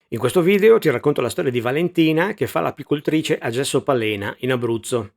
In questo video ti racconto la storia di Valentina che fa l'apicoltrice a Gesso Palena, in Abruzzo.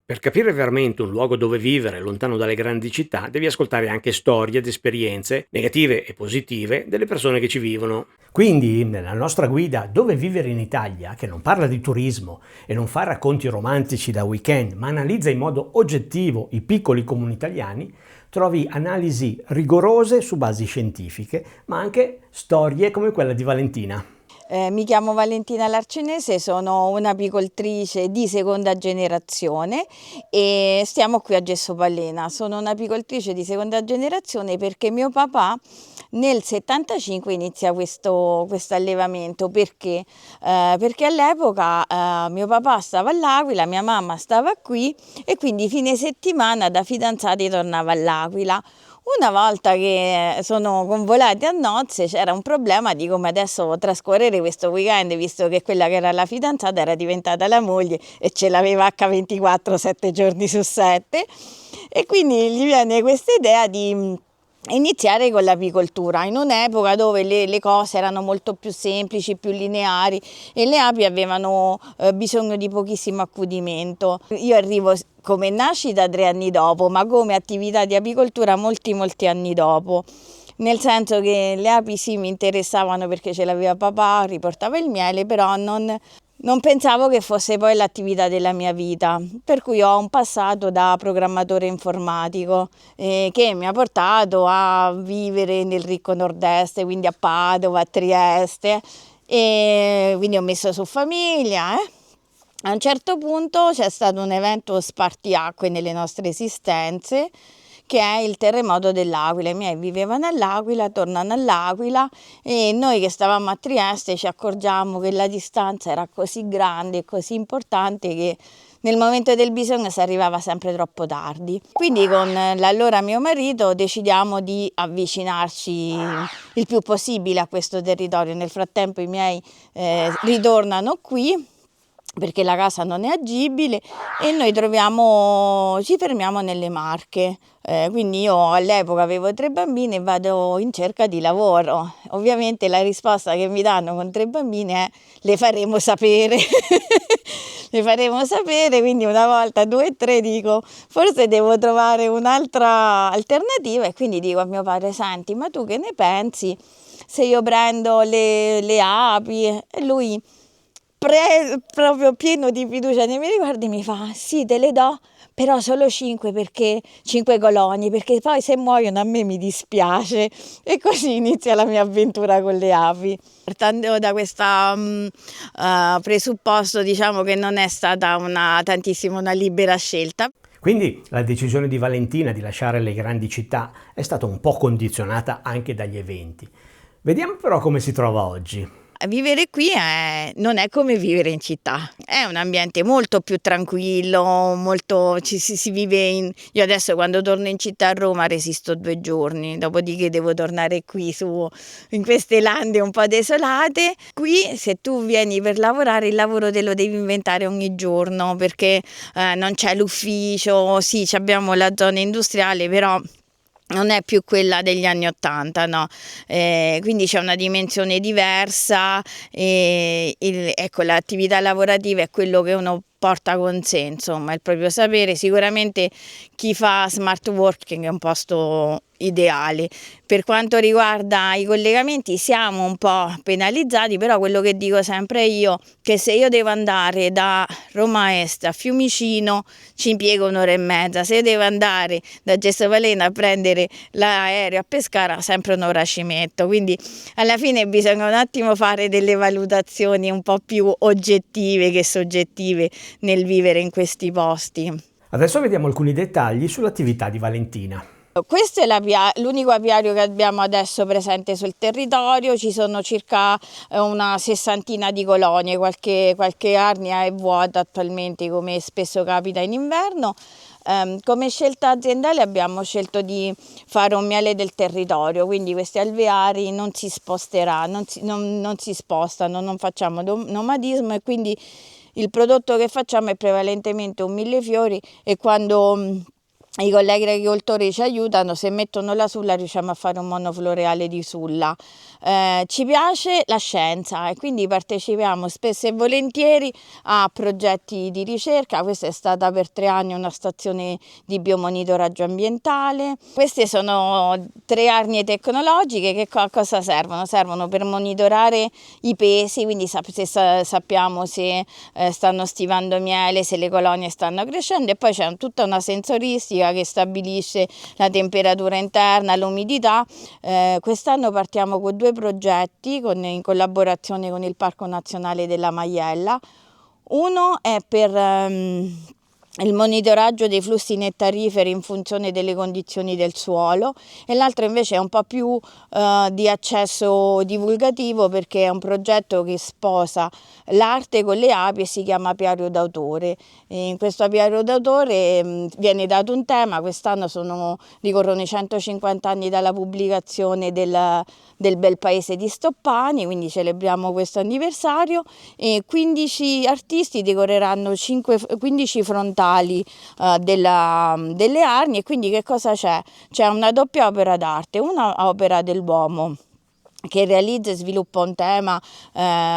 Per capire veramente un luogo dove vivere lontano dalle grandi città, devi ascoltare anche storie ed esperienze, negative e positive, delle persone che ci vivono. Quindi, nella nostra guida Dove vivere in Italia, che non parla di turismo e non fa racconti romantici da weekend, ma analizza in modo oggettivo i piccoli comuni italiani, trovi analisi rigorose su basi scientifiche, ma anche storie come quella di Valentina. Mi chiamo Valentina Larcenese, sono un'apicoltrice di seconda generazione e stiamo qui a Gesso Pallena. Sono un'apicoltrice di seconda generazione perché mio papà nel 75 inizia questo allevamento. Perché? Perché all'epoca mio papà stava all'Aquila, mia mamma stava qui e quindi fine settimana da fidanzati tornava all'Aquila. Una volta che sono convolati a nozze c'era un problema di come adesso trascorrere questo weekend, visto che quella che era la fidanzata era diventata la moglie e ce l'aveva H24 7 giorni su 7, e quindi gli viene questa idea di iniziare con l'apicoltura in un'epoca dove le cose erano molto più semplici, più lineari e le api avevano bisogno di pochissimo accudimento. Io arrivo come nascita 3 anni dopo, ma come attività di apicoltura molti anni dopo. Nel senso che le api sì mi interessavano perché ce l'aveva papà, riportava il miele, però non pensavo che fosse poi l'attività della mia vita, per cui ho un passato da programmatore informatico che mi ha portato a vivere nel ricco nord-est, quindi a Padova, a Trieste, e quindi ho messo su famiglia. A un certo punto c'è stato un evento spartiacque nelle nostre esistenze, che è il terremoto dell'Aquila. I miei vivevano all'Aquila, tornano all'Aquila e noi che stavamo a Trieste ci accorgiamo che la distanza era così grande e così importante che nel momento del bisogno si arrivava sempre troppo tardi. Quindi con l'allora mio marito decidiamo di avvicinarci il più possibile a questo territorio. Nel frattempo i miei ritornano qui perché la casa non è agibile e noi ci fermiamo nelle Marche. Quindi io all'epoca avevo 3 bambini e vado in cerca di lavoro. Ovviamente la risposta che mi danno con 3 bambini è: le faremo sapere. Le faremo sapere, quindi una volta, 2, 3 dico forse devo trovare un'altra alternativa, e quindi dico a mio padre: senti, ma tu che ne pensi se io prendo le api? E lui, proprio pieno di fiducia nei miei riguardi, mi fa: sì, te le do, però solo 5, perché 5 colonie, perché poi se muoiono a me mi dispiace. E così inizia la mia avventura con le api. Partendo da questo presupposto, diciamo che non è stata tantissimo una libera scelta. Quindi la decisione di Valentina di lasciare le grandi città è stata un po' condizionata anche dagli eventi. Vediamo però come si trova oggi. Vivere qui non è come vivere in città, è un ambiente molto più tranquillo, si vive io adesso quando torno in città a Roma resisto 2 giorni, dopodiché devo tornare qui in queste lande un po' desolate. Qui se tu vieni per lavorare, il lavoro te lo devi inventare ogni giorno, perché non c'è l'ufficio, sì, abbiamo la zona industriale, però non è più quella degli anni '80, no? Quindi c'è una dimensione diversa e ecco, l'attività lavorativa è quello che uno porta con sé, insomma, il proprio sapere. Sicuramente chi fa smart working è un posto ideale. Per quanto riguarda i collegamenti siamo un po' penalizzati, però quello che dico sempre io, che se io devo andare da Roma Est a Fiumicino ci impiego 1 ora e mezza, se io devo andare da Gesso Palena a prendere l'aereo a Pescara sempre 1 ora ci metto, quindi alla fine bisogna un attimo fare delle valutazioni un po' più oggettive che soggettive nel vivere in questi posti. Adesso vediamo alcuni dettagli sull'attività di Valentina. Questo è l'unico apiario che abbiamo adesso presente sul territorio. Ci sono circa una 60ina di colonie, qualche arnia è vuota attualmente, come spesso capita in inverno. Come scelta aziendale abbiamo scelto di fare un miele del territorio, quindi questi alveari non si sposteranno, non si spostano, non facciamo nomadismo, e quindi il prodotto che facciamo è prevalentemente un millefiori, e quando i colleghi agricoltori ci aiutano, se mettono la sulla riusciamo a fare un monofloreale di sulla. Ci piace la scienza e quindi partecipiamo spesso e volentieri a progetti di ricerca. Questa è stata per 3 anni una stazione di biomonitoraggio ambientale. Queste sono 3 arnie tecnologiche che a cosa servono? Servono per monitorare i pesi, quindi sappiamo se stanno stivando miele, se le colonie stanno crescendo, e poi c'è tutta una sensoristica che stabilisce la temperatura interna, l'umidità. Quest'anno partiamo con 2 progetti in collaborazione con il Parco Nazionale della Maiella. Uno è per il monitoraggio dei flussi nettariferi in funzione delle condizioni del suolo, e l'altro invece è un po' più di accesso divulgativo, perché è un progetto che sposa l'arte con le api e si chiama Apiario d'autore. In questo Apiario d'autore viene dato un tema. Quest'anno ricorrono i 150 anni dalla pubblicazione del Bel Paese di Stoppani, quindi celebriamo questo anniversario, e 15 artisti decoreranno 15 frontali delle arnie. E quindi che cosa c'è? C'è una doppia opera d'arte, una opera dell'uomo che realizza e sviluppa un tema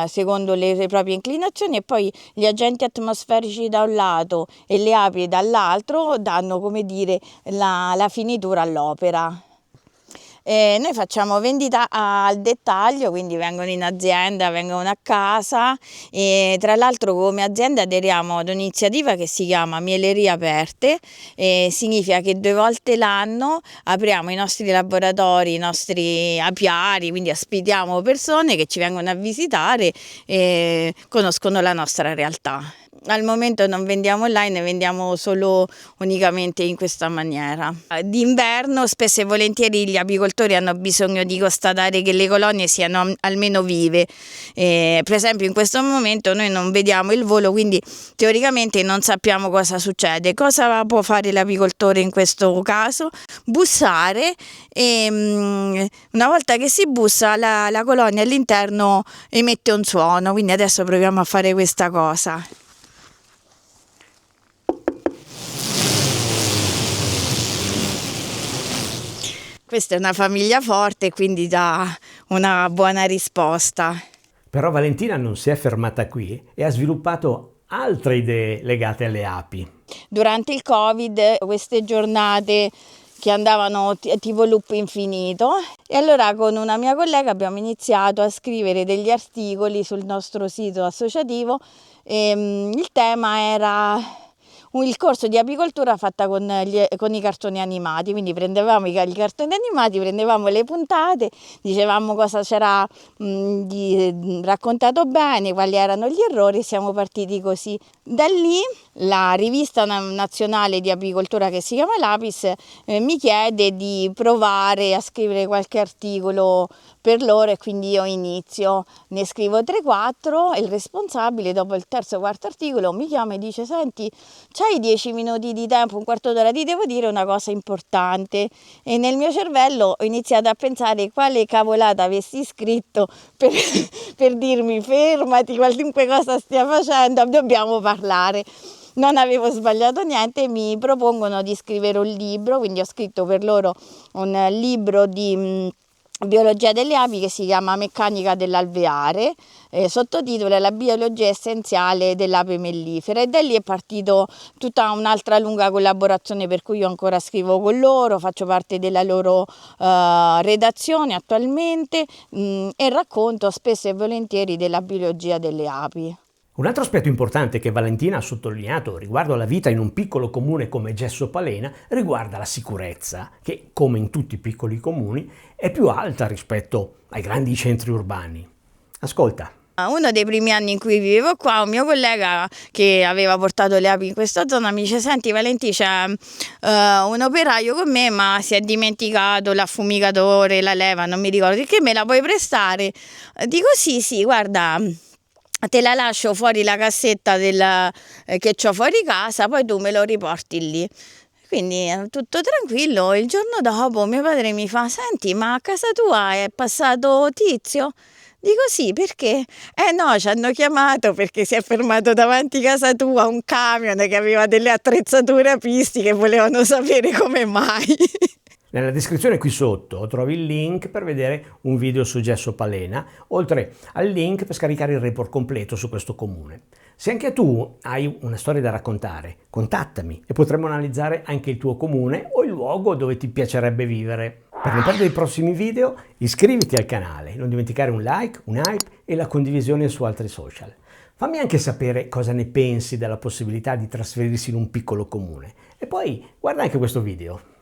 secondo le proprie inclinazioni, e poi gli agenti atmosferici da un lato e le api dall'altro danno, come dire, la finitura all'opera. Noi facciamo vendita al dettaglio, quindi vengono in azienda, vengono a casa, e tra l'altro come azienda aderiamo ad un'iniziativa che si chiama Mielerie Aperte. Significa che 2 volte l'anno apriamo i nostri laboratori, i nostri apiari, quindi ospitiamo persone che ci vengono a visitare e conoscono la nostra realtà. Al momento non vendiamo online, vendiamo unicamente in questa maniera. D'inverno spesso e volentieri gli apicoltori hanno bisogno di constatare che le colonie siano almeno vive. Per esempio in questo momento noi non vediamo il volo, quindi teoricamente non sappiamo cosa succede. Cosa può fare l'apicoltore in questo caso? Bussare, e una volta che si bussa la colonia all'interno emette un suono, quindi adesso proviamo a fare questa cosa. Questa è una famiglia forte, quindi dà una buona risposta. Però Valentina non si è fermata qui e ha sviluppato altre idee legate alle api. Durante il Covid, queste giornate che andavano tipo loop infinito, e allora con una mia collega abbiamo iniziato a scrivere degli articoli sul nostro sito associativo. Il tema era il corso di apicoltura fatta con i cartoni animati, quindi prendevamo i cartoni animati, prendevamo le puntate, dicevamo cosa c'era raccontato bene, quali erano gli errori, e siamo partiti così. Da lì la rivista nazionale di apicoltura, che si chiama Lapis, mi chiede di provare a scrivere qualche articolo per loro, e quindi io inizio, ne scrivo 3-4 e il responsabile dopo il 3o-4 articolo mi chiama e dice: senti, c'hai 10 minuti di tempo, un quarto d'ora, ti devo dire una cosa importante. E nel mio cervello ho iniziato a pensare quale cavolata avessi scritto per dirmi: fermati, qualunque cosa stia facendo, dobbiamo parlare. Non avevo sbagliato niente, mi propongono di scrivere un libro, quindi ho scritto per loro un libro di biologia delle api che si chiama Meccanica dell'alveare, sottotitolo è La biologia essenziale dell'ape mellifera, e da lì è partito tutta un'altra lunga collaborazione, per cui io ancora scrivo con loro, faccio parte della loro redazione attualmente, e racconto spesso e volentieri della biologia delle api. Un altro aspetto importante che Valentina ha sottolineato riguardo alla vita in un piccolo comune come Gesso Palena riguarda la sicurezza, che, come in tutti i piccoli comuni, è più alta rispetto ai grandi centri urbani. Ascolta. Uno dei primi anni in cui vivevo qua, un mio collega che aveva portato le api in questa zona mi dice: senti Valentì, c'è un operaio con me, ma si è dimenticato l'affumigatore, la leva, non mi ricordo, che me la puoi prestare? Dico sì, guarda, te la lascio fuori la cassetta che c'ho fuori casa, poi tu me lo riporti lì. Quindi tutto tranquillo. Il giorno dopo mio padre mi fa: senti, ma a casa tua è passato Tizio? Dico sì, perché? Eh no, ci hanno chiamato perché si è fermato davanti casa tua un camion che aveva delle attrezzature apistiche e volevano sapere come mai. Nella descrizione qui sotto trovi il link per vedere un video su Gesso Palena, oltre al link per scaricare il report completo su questo comune. Se anche tu hai una storia da raccontare, contattami e potremo analizzare anche il tuo comune o il luogo dove ti piacerebbe vivere. Per non perdere i prossimi video, iscriviti al canale, non dimenticare un like, un hype e la condivisione su altri social. Fammi anche sapere cosa ne pensi della possibilità di trasferirsi in un piccolo comune. E poi guarda anche questo video.